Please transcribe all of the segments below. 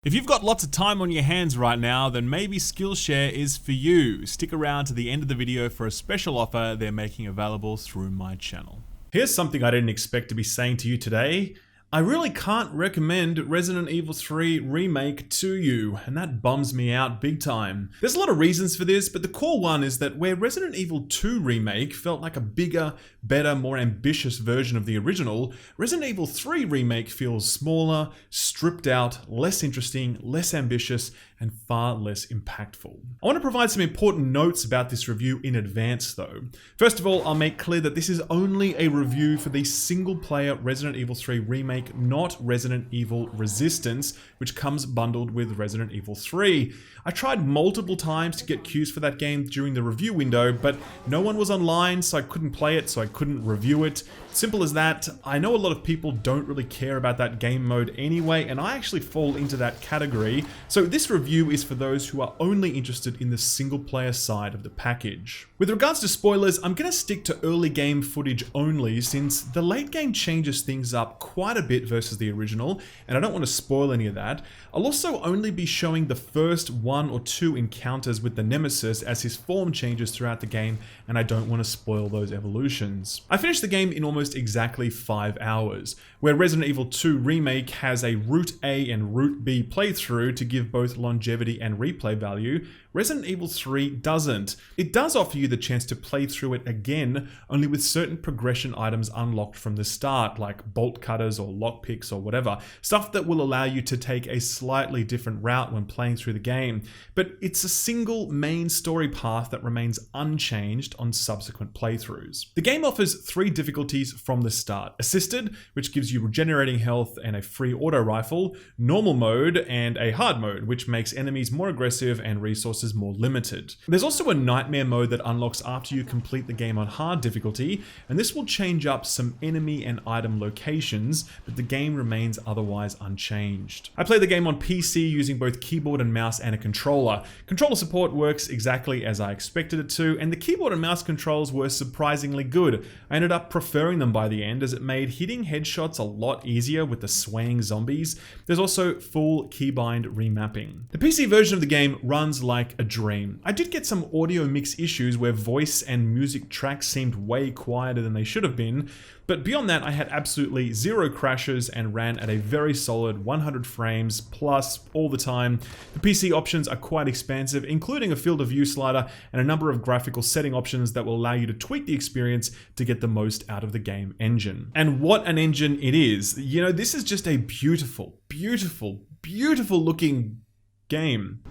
If you've got lots of time on your hands right now, then maybe Skillshare is for you. Stick around to the end of the video for a special offer they're making available through my channel. Here's something I didn't expect to be saying to you today. I really can't recommend Resident Evil 3 Remake to you, and that bums me out big time. There's a lot of reasons for this, but the core one is that where Resident Evil 2 Remake felt like a bigger, better, more ambitious version of the original, Resident Evil 3 Remake feels smaller, stripped out, less interesting, less ambitious, and far less impactful. I want to provide some important notes about this review in advance though. First of all, I'll make clear that this is only a review for the single-player Resident Evil 3 Remake, not Resident Evil Resistance, which comes bundled with Resident Evil 3. I tried multiple times to get queues for that game during the review window, but no one was online, so I couldn't play it, so I couldn't review it. Simple as that. I know a lot of people don't really care about that game mode anyway, and I actually fall into that category, so this review is for those who are only interested in the single-player side of the package. With regards to spoilers, I'm going to stick to early game footage only, since the late game changes things up quite a bit versus the original, and I don't want to spoil any of that. I'll also only be showing the first 1 or 2 encounters with the Nemesis as his form changes throughout the game, and I don't want to spoil those evolutions. I finished the game in almost exactly 5 hours, where Resident Evil 2 Remake has a Route A and Route B playthrough to give both longevity and replay value. Resident Evil 3 doesn't. It does offer you the chance to play through it again, only with certain progression items unlocked from the start, like bolt cutters or lockpicks or whatever, stuff that will allow you to take a slightly different route when playing through the game. But it's a single main story path that remains unchanged on subsequent playthroughs. The game offers 3 difficulties from the start: Assisted, which gives you regenerating health and a free auto rifle, Normal mode, and a Hard mode, which makes enemies more aggressive and resources more limited. There's also a Nightmare mode that unlocks after you complete the game on hard difficulty, and this will change up some enemy and item locations, but the game remains otherwise unchanged. I play the game on PC using both keyboard and mouse and a controller. Controller support works exactly as I expected it to, and the keyboard and mouse controls were surprisingly good. I ended up preferring them by the end, as it made hitting headshots a lot easier with the swaying zombies. There's also full keybind remapping. The PC version of the game runs like a dream. I did get some audio mix issues where voice and music tracks seemed way quieter than they should have been, but beyond that I had absolutely 0 crashes and ran at a very solid 100 frames plus all the time. The PC options are quite expansive, including a field of view slider and a number of graphical setting options that will allow you to tweak the experience to get the most out of the game engine. And what an engine it is. You know, this is just a beautiful, beautiful, beautiful looking game.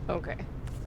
Okay.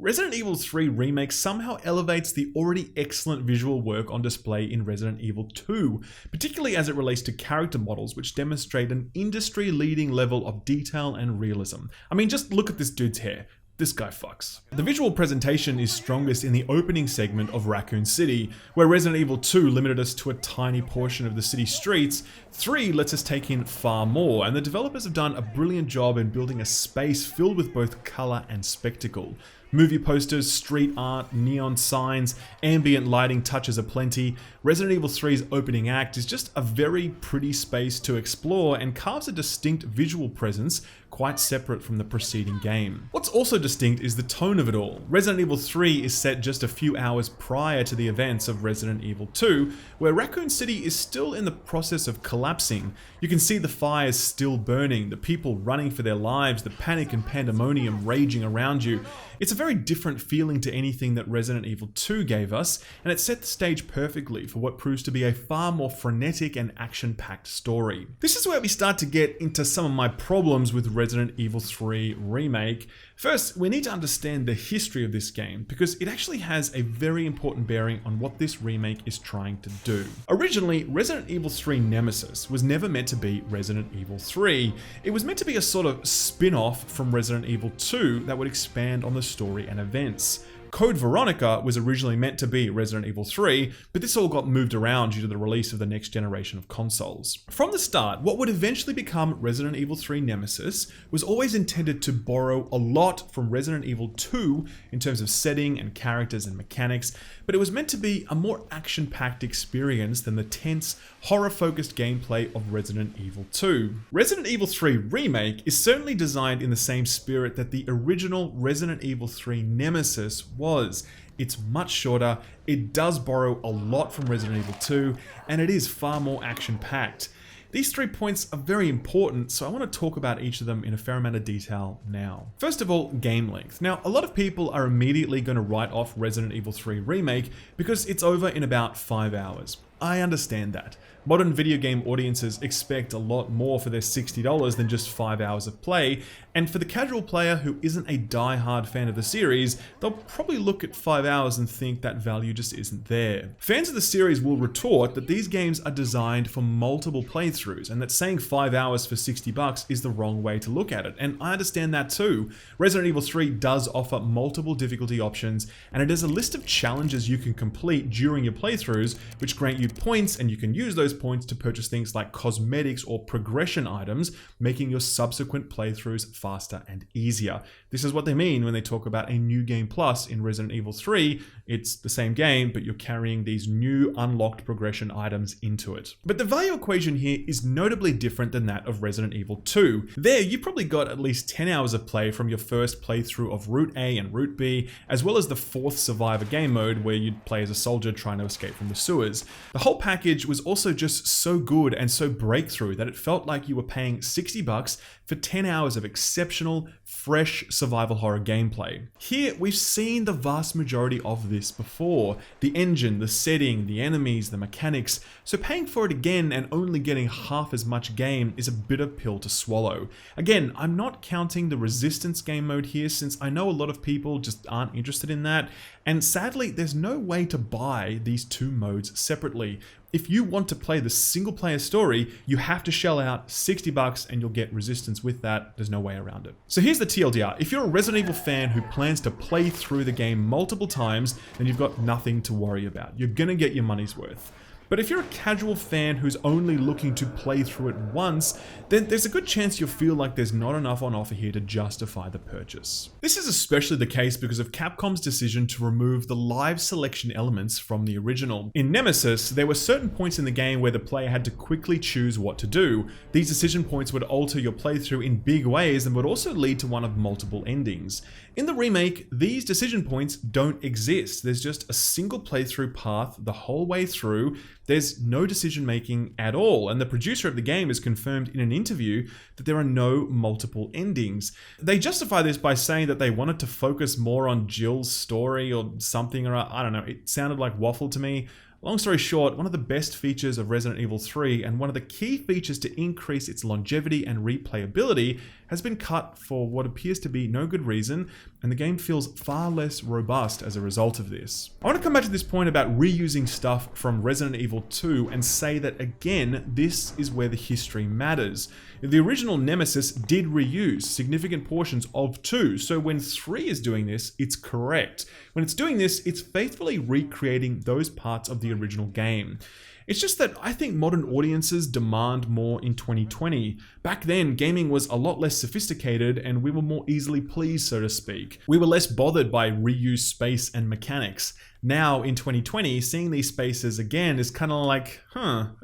Resident Evil 3 Remake somehow elevates the already excellent visual work on display in Resident Evil 2, particularly as it relates to character models, which demonstrate an industry-leading level of detail and realism. I mean, just look at this dude's hair. This guy fucks. The visual presentation is strongest in the opening segment of Raccoon City, where Resident Evil 2 limited us to a tiny portion of the city streets. 3 lets us take in far more, and the developers have done a brilliant job in building a space filled with both color and spectacle. Movie posters, street art, neon signs, ambient lighting touches aplenty. Resident Evil 3's opening act is just a very pretty space to explore and carves a distinct visual presence quite separate from the preceding game. What's also distinct is the tone of it all. Resident Evil 3 is set just a few hours prior to the events of Resident Evil 2, where Raccoon City is still in the process of collapsing. You can see the fires still burning, the people running for their lives, the panic and pandemonium raging around you. It's a very different feeling to anything that Resident Evil 2 gave us, and it set the stage perfectly for what proves to be a far more frenetic and action-packed story. This is where we start to get into some of my problems with Resident Evil 3 Remake. First, we need to understand the history of this game, because it actually has a very important bearing on what this remake is trying to do. Originally, Resident Evil 3 Nemesis was never meant to be Resident Evil 3. It was meant to be a sort of spin-off from Resident Evil 2 that would expand on the story and events. Code Veronica was originally meant to be Resident Evil 3, but this all got moved around due to the release of the next generation of consoles. From the start, what would eventually become Resident Evil 3 Nemesis was always intended to borrow a lot from Resident Evil 2 in terms of setting and characters and mechanics, but it was meant to be a more action-packed experience than the tense, horror-focused gameplay of Resident Evil 2. Resident Evil 3 Remake is certainly designed in the same spirit that the original Resident Evil 3 Nemesis was. It's much shorter, it does borrow a lot from Resident Evil 2, and it is far more action-packed. These 3 points are very important, so I want to talk about each of them in a fair amount of detail now. First of all, game length. Now, a lot of people are immediately going to write off Resident Evil 3 Remake because it's over in about 5 hours. I understand that. Modern video game audiences expect a lot more for their $60 than just 5 hours of play, and for the casual player who isn't a die-hard fan of the series, they'll probably look at 5 hours and think that value just isn't there. Fans of the series will retort that these games are designed for multiple playthroughs, and that saying 5 hours for $60 is the wrong way to look at it, and I understand that too. Resident Evil 3 does offer multiple difficulty options, and it has a list of challenges you can complete during your playthroughs, which grant you points, and you can use those points to purchase things like cosmetics or progression items, making your subsequent playthroughs faster and easier. This is what they mean when they talk about a new game plus in Resident Evil 3. It's the same game, but you're carrying these new unlocked progression items into it. But the value equation here is notably different than that of Resident Evil 2. There, you probably got at least 10 hours of play from your first playthrough of Route A and Route B, as well as the 4th Survivor game mode where you'd play as a soldier trying to escape from the sewers. The whole package was also just so good and so breakthrough that it felt like you were paying $60 for 10 hours of exceptional, fresh survival horror gameplay. Here, we've seen the vast majority of this before. The engine, the setting, the enemies, the mechanics, so paying for it again and only getting half as much game is a bitter pill to swallow. Again, I'm not counting the Resistance game mode here since I know a lot of people just aren't interested in that, and sadly, there's no way to buy these 2 modes separately. If you want to play the single player story, you have to shell out $60 and you'll get Resistance with that. There's no way around it. So here's the TLDR. If you're a Resident Evil fan who plans to play through the game multiple times, then you've got nothing to worry about. You're gonna get your money's worth. But if you're a casual fan who's only looking to play through it once, then there's a good chance you'll feel like there's not enough on offer here to justify the purchase. This is especially the case because of Capcom's decision to remove the live selection elements from the original. In Nemesis, there were certain points in the game where the player had to quickly choose what to do. These decision points would alter your playthrough in big ways and would also lead to one of multiple endings. In the remake, these decision points don't exist. There's just a single playthrough path the whole way through. There's no decision making at all, and the producer of the game has confirmed in an interview that there are no multiple endings. They justify this by saying that they wanted to focus more on Jill's story or something, or I don't know, it sounded like waffle to me. Long story short, one of the best features of Resident Evil 3 and one of the key features to increase its longevity and replayability has been cut for what appears to be no good reason, and the game feels far less robust as a result of this. I want to come back to this point about reusing stuff from Resident Evil 2 and say that again, this is where the history matters. The original Nemesis did reuse significant portions of 2, so when 3 is doing this, it's correct. When it's doing this, it's faithfully recreating those parts of the original game. It's just that I think modern audiences demand more in 2020. Back then, gaming was a lot less sophisticated and we were more easily pleased, so to speak. We were less bothered by reused space and mechanics. Now, in 2020, seeing these spaces again is kind of like,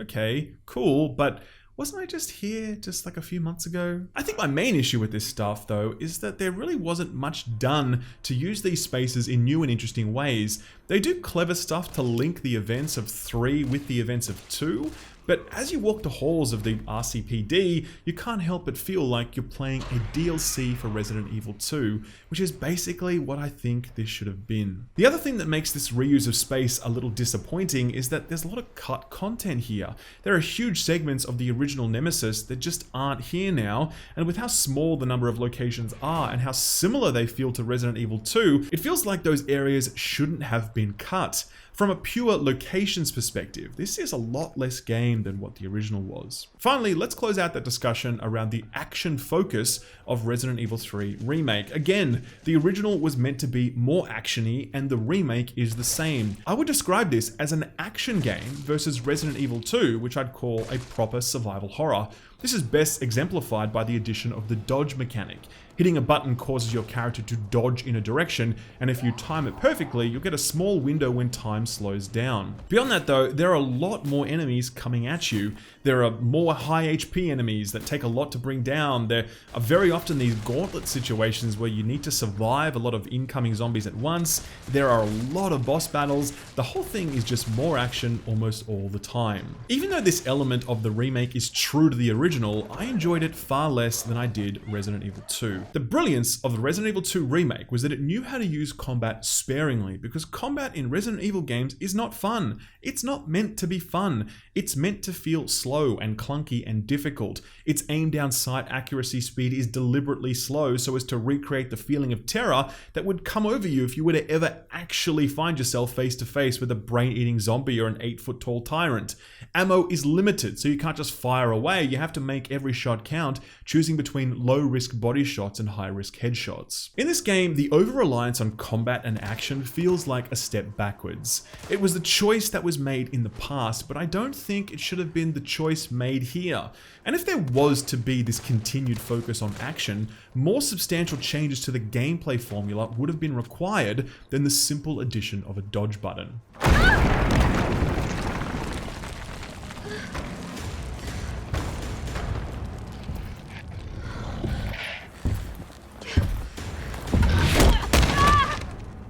okay, cool, but wasn't I just here just like a few months ago? I think my main issue with this stuff though is that there really wasn't much done to use these spaces in new and interesting ways. They do clever stuff to link the events of 3 with the events of 2, but as you walk the halls of the RCPD, you can't help but feel like you're playing a DLC for Resident Evil 2, which is basically what I think this should have been. The other thing that makes this reuse of space a little disappointing is that there's a lot of cut content here. There are huge segments of the original Nemesis that just aren't here now, and with how small the number of locations are and how similar they feel to Resident Evil 2, it feels like those areas shouldn't have been cut. From a pure locations perspective, this is a lot less game than what the original was. Finally, let's close out that discussion around the action focus of Resident Evil 3 Remake. Again, the original was meant to be more actiony and the remake is the same. I would describe this as an action game versus Resident Evil 2, which I'd call a proper survival horror. This is best exemplified by the addition of the dodge mechanic. Hitting a button causes your character to dodge in a direction, and if you time it perfectly, you'll get a small window when time slows down. Beyond that though, there are a lot more enemies coming at you. There are more high HP enemies that take a lot to bring down. There are very often these gauntlet situations where you need to survive a lot of incoming zombies at once. There are a lot of boss battles. The whole thing is just more action almost all the time. Even though this element of the remake is true to the original, I enjoyed it far less than I did Resident Evil 2. The brilliance of the Resident Evil 2 remake was that it knew how to use combat sparingly, because combat in Resident Evil games is not fun. It's not meant to be fun. It's meant to feel slow and clunky and difficult. Its aim down sight accuracy speed is deliberately slow so as to recreate the feeling of terror that would come over you if you were to ever actually find yourself face to face with a brain-eating zombie or an 8-foot tall tyrant. Ammo is limited, so you can't just fire away. You have to make every shot count, choosing between low-risk body shots and high-risk headshots. In this game, the over-reliance on combat and action feels like a step backwards. It was the choice that was made in the past, but I don't think it should have been the choice made here. And if there was to be this continued focus on action, more substantial changes to the gameplay formula would have been required than the simple addition of a dodge button.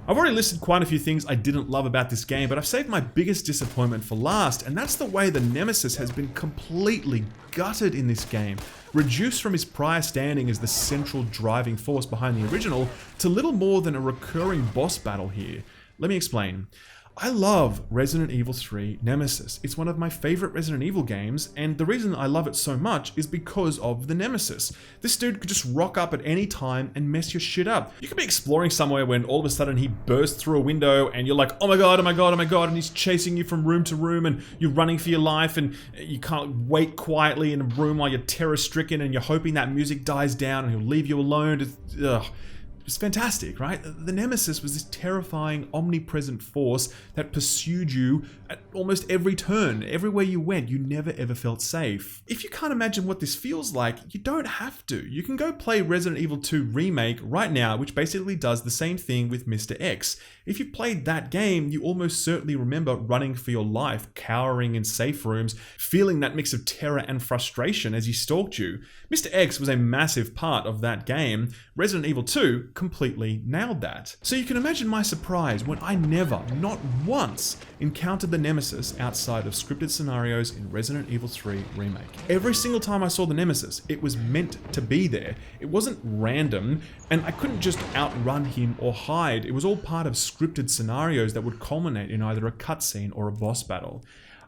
I've already listed quite a few things I didn't love about this game, but I've saved my biggest disappointment for last, and that's the way the Nemesis has been completely gutted in this game. Reduced from his prior standing as the central driving force behind the original to little more than a recurring boss battle here. Let me explain. I love Resident Evil 3 Nemesis. It's one of my favorite Resident Evil games, and the reason I love it so much is because of the Nemesis. This dude could just rock up at any time and mess your shit up. You could be exploring somewhere when all of a sudden he bursts through a window and you're like, oh my god, oh my god, oh my god, and he's chasing you from room to room and you're running for your life and you can't wait quietly in a room while you're terror-stricken and you're hoping that music dies down and he'll leave you alone. It's fantastic, right? The Nemesis was this terrifying, omnipresent force that pursued you at almost every turn. Everywhere you went, you never ever felt safe. If you can't imagine what this feels like, you don't have to. You can go play Resident Evil 2 Remake right now, which basically does the same thing with Mr. X. If you played that game, you almost certainly remember running for your life, cowering in safe rooms, feeling that mix of terror and frustration as he stalked you. Mr. X was a massive part of that game. Resident Evil 2 completely nailed that. So you can imagine my surprise when I never, not once, encountered the Nemesis outside of scripted scenarios in Resident Evil 3 Remake. Every single time I saw the Nemesis, it was meant to be there. It wasn't random, and I couldn't just outrun him or hide. It was all part of scripted scenarios that would culminate in either a cutscene or a boss battle.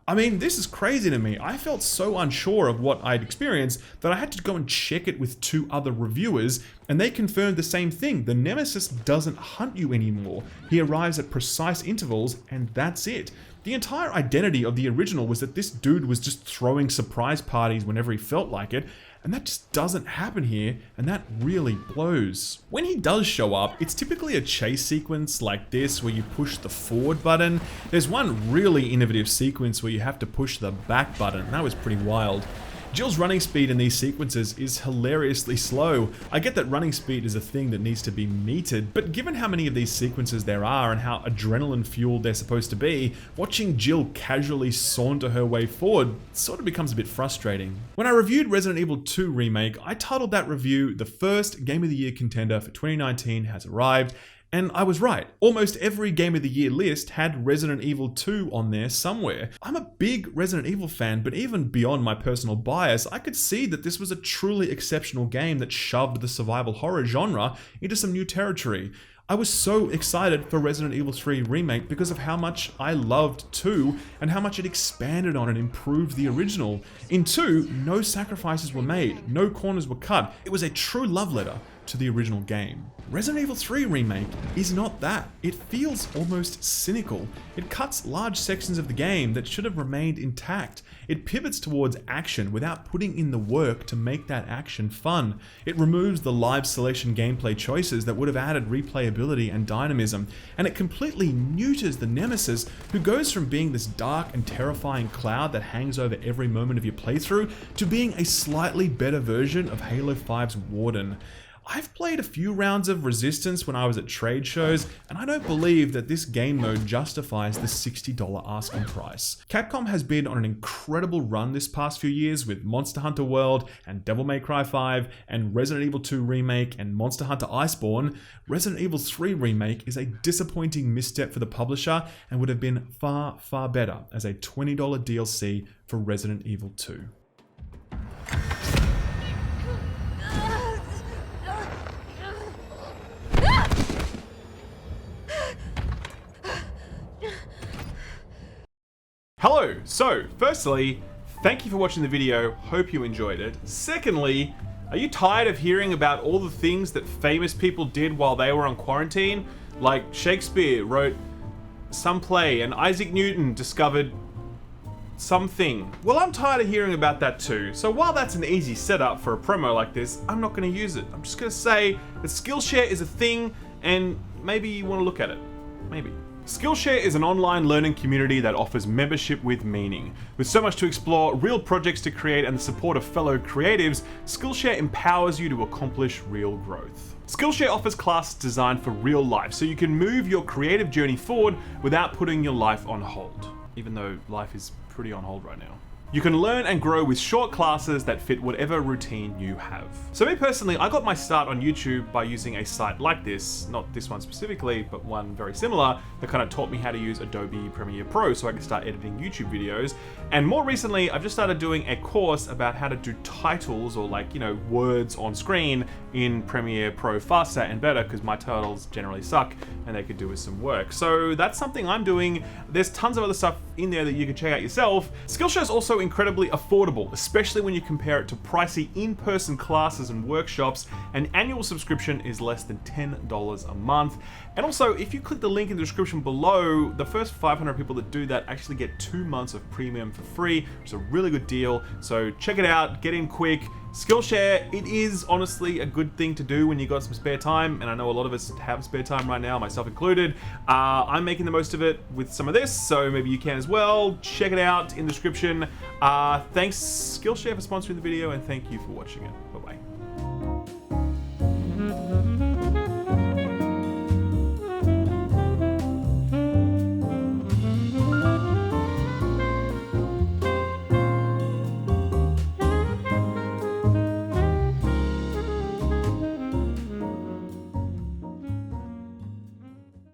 I mean, this is crazy to me. I felt so unsure of what I'd experienced that I had to go and check it with 2 other reviewers, and they confirmed the same thing. The Nemesis doesn't hunt you anymore. He arrives at precise intervals, and that's it. The entire identity of the original was that this dude was just throwing surprise parties whenever he felt like it, and that just doesn't happen here, and that really blows. When he does show up, it's typically a chase sequence like this where you push the forward button. There's one really innovative sequence where you have to push the back button, and that was pretty wild. Jill's running speed in these sequences is hilariously slow. I get that running speed is a thing that needs to be metered, but given how many of these sequences there are and how adrenaline fueled they're supposed to be, watching Jill casually saunter her way forward sort of becomes a bit frustrating. When I reviewed Resident Evil 2 Remake, I titled that review, "The first Game of the Year contender for 2019 has arrived," and I was right. Almost every Game of the Year list had Resident Evil 2 on there somewhere. I'm a big Resident Evil fan, but even beyond my personal bias, I could see that this was a truly exceptional game that shoved the survival horror genre into some new territory. I was so excited for Resident Evil 3 Remake because of how much I loved 2 and how much it expanded on and improved the original. In 2, no sacrifices were made, no corners were cut. It was a true love letter to the original game. Resident Evil 3 Remake is not that. It feels almost cynical. It cuts large sections of the game that should have remained intact. It pivots towards action without putting in the work to make that action fun. It removes the live selection gameplay choices that would have added replayability and dynamism, and it completely neuters the Nemesis, who goes from being this dark and terrifying cloud that hangs over every moment of your playthrough to being a slightly better version of Halo 5's Warden. I've played a few rounds of Resistance when I was at trade shows, and I don't believe that this game mode justifies the $60 asking price. Capcom has been on an incredible run this past few years with Monster Hunter World and Devil May Cry 5 and Resident Evil 2 Remake and Monster Hunter Iceborne. Resident Evil 3 Remake is a disappointing misstep for the publisher and would have been far, far better as a $20 DLC for Resident Evil 2. Hello! So, firstly, thank you for watching the video, hope you enjoyed it. Secondly, are you tired of hearing about all the things that famous people did while they were on quarantine? Like Shakespeare wrote some play and Isaac Newton discovered something. Well, I'm tired of hearing about that too. So while that's an easy setup for a promo like this, I'm not going to use it. I'm just going to say that Skillshare is a thing and maybe you want to look at it. Maybe. Skillshare is an online learning community that offers membership with meaning. With so much to explore, real projects to create, and the support of fellow creatives, Skillshare empowers you to accomplish real growth. Skillshare offers classes designed for real life, so you can move your creative journey forward without putting your life on hold. Even though life is pretty on hold right now. You can learn and grow with short classes that fit whatever routine you have. So me personally, I got my start on YouTube by using a site like this, not this one specifically, but one very similar that kind of taught me how to use Adobe Premiere Pro so I could start editing YouTube videos. And more recently, I've just started doing a course about how to do titles or words on screen in Premiere Pro faster and better because my titles generally suck and they could do with some work. So that's something I'm doing. There's tons of other stuff in there that you can check out yourself. Skillshare is also incredibly affordable, especially when you compare it to pricey in-person classes and workshops. An annual subscription is less than $10 a month. And also, if you click the link in the description below, the first 500 people that do that actually get 2 months of premium for free, which is a really good deal. So check it out, get in quick. Skillshare, it is honestly a good thing to do when you got some spare time, and I know a lot of us have spare time right now, myself included. I'm making the most of it with some of this, so maybe you can as well. Check it out in the description. Thanks Skillshare for sponsoring the video, and thank you for watching it. Bye-bye.